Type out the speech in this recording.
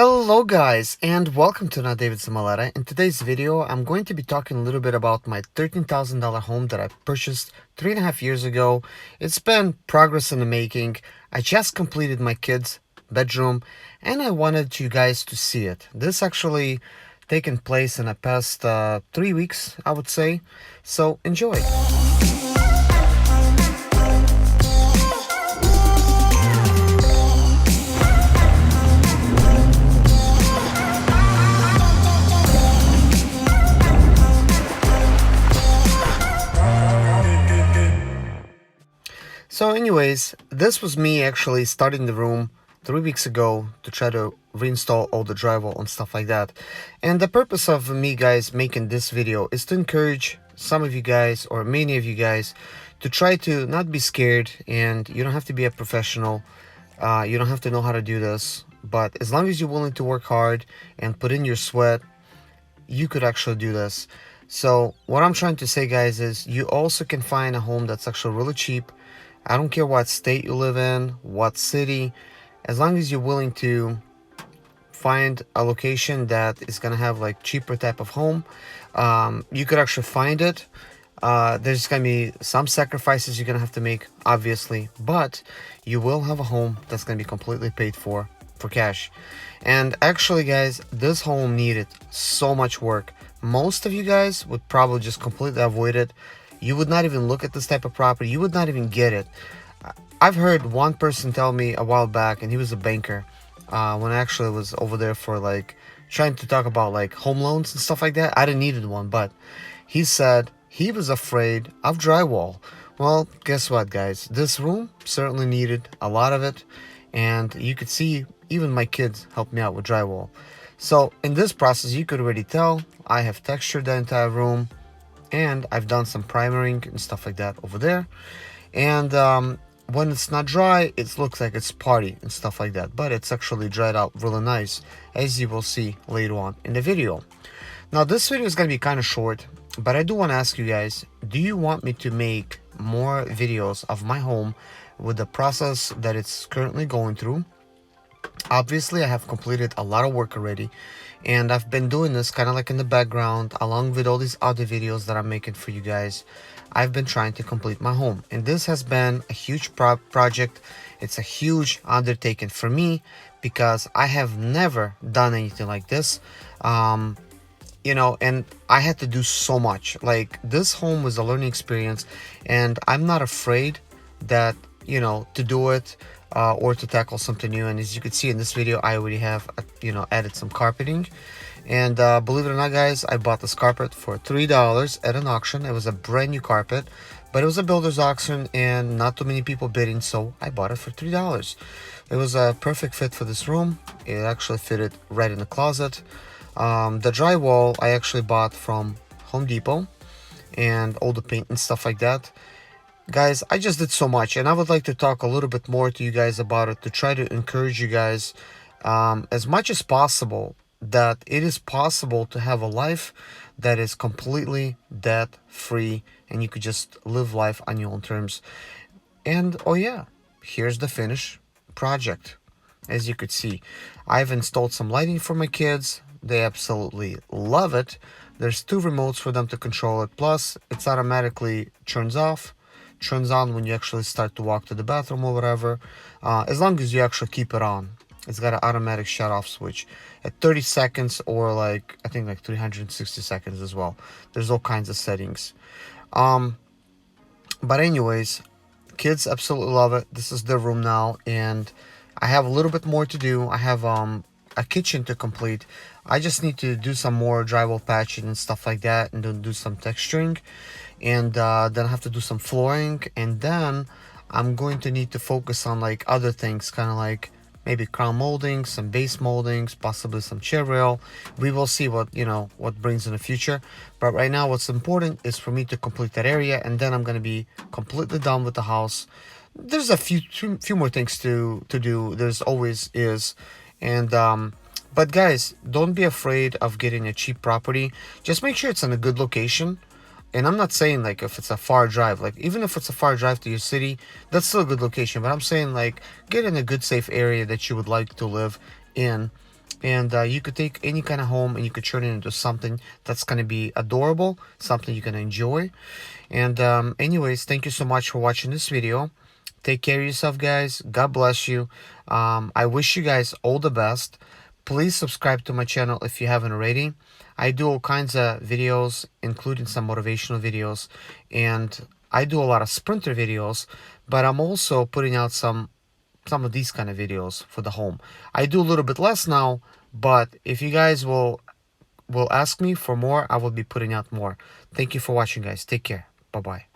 Hello guys, and welcome to another David ZIMALETA. In today's video, I'm going to be talking a little bit about my $13,000 home that I purchased 3.5 years ago. It's been progress in the making. I just completed my kids' bedroom, and I wanted you guys to see it. This actually taken place in the past 3 weeks, I would say. So enjoy. So anyways, this was me actually starting the room 3 weeks ago to try to reinstall all the drywall and stuff like that. And the purpose of me guys making this video is to encourage some of you guys, or many of you guys, to try to not be scared. And you don't have to be a professional, you don't have to know how to do this, but as long as you're willing to work hard and put in your sweat, you could actually do this. So what I'm trying to say guys is you also can find a home that's actually really cheap. I don't care what state you live in, what city, as long as you're willing to find a location that is gonna have like cheaper type of home, you could actually find it. There's gonna be some sacrifices you're gonna have to make, obviously, but you will have a home that's gonna be completely paid for cash. And actually guys, this home needed so much work. Most of you guys would probably just completely avoid it. You would not even look at this type of property. You would not even get it. I've heard one person tell me a while back, and he was a banker, when I actually was over there for like trying to talk about like home loans and stuff like that. I didn't need one, but he said he was afraid of drywall. Well, guess what guys, this room certainly needed a lot of it, and you could see even my kids helped me out with drywall. So in this process, you could already tell I have textured the entire room, and I've done some primering and stuff like that over there. And when it's not dry, it looks like it's party and stuff like that, but it's actually dried out really nice, as you will see later on in the video. Now this video is going to be kind of short, but I do want to ask you guys, do you want me to make more videos of my home with the process that it's currently going through? Obviously I have completed a lot of work already, and I've been doing this kind of like in the background along with all these other videos that I'm making for you guys. I've been trying to complete my home, and this has been a huge project. It's a huge undertaking for me because I have never done anything like this. You know, and I had to do so much. Like, this home was a learning experience, and I'm not afraid that, you know, to do it or to tackle something new. And as you can see in this video, I already have added some carpeting. And believe it or not guys, I bought this carpet for $3 at an auction. It was a brand new carpet, but it was a builder's auction and not too many people bidding, so I bought it for $3. It was a perfect fit for this room. It actually fitted right in the closet. The drywall I actually bought from Home Depot, and all the paint and stuff like that. Guys, I just did so much, and I would like to talk a little bit more to you guys about it, to try to encourage you guys as much as possible that it is possible to have a life that is completely debt free, and you could just live life on your own terms. And oh yeah, here's the finished project. As you could see, I've installed some lighting for my kids. They absolutely love it. There's 2 remotes for them to control it, plus it's automatically turns off, turns on when you actually start to walk to the bathroom or whatever, as long as you actually keep it on. It's got an automatic shut off switch at 30 seconds, or like I think like 360 seconds as well. There's all kinds of settings. But anyways, kids absolutely love it. This is their room now, and I have a little bit more to do. I have a kitchen to complete. I just need to do some more drywall patching and stuff like that, and then do some texturing, and then I have to do some flooring, and then I'm going to need to focus on like other things, kind of like maybe crown molding, some base moldings, possibly some chair rail. We will see what what brings in the future, but right now what's important is for me to complete that area, and then I'm going to be completely done with the house. There's a few more things to do. There's always is. And but guys, don't be afraid of getting a cheap property. Just make sure it's in a good location. And I'm not saying like if it's a far drive, like even if it's a far drive to your city, that's still a good location. But I'm saying like get in a good safe area that you would like to live in. And you could take any kind of home and you could turn it into something that's going to be adorable, something you're going to enjoy. And anyways, thank you so much for watching this video. Take care of yourself, guys. God bless you. I wish you guys all the best. Please subscribe to my channel if you haven't already. I do all kinds of videos, including some motivational videos, and I do a lot of sprinter videos, but I'm also putting out some of these kind of videos for the home. I do a little bit less now, but if you guys will ask me for more, I will be putting out more. Thank you for watching, guys. Take care. Bye-bye.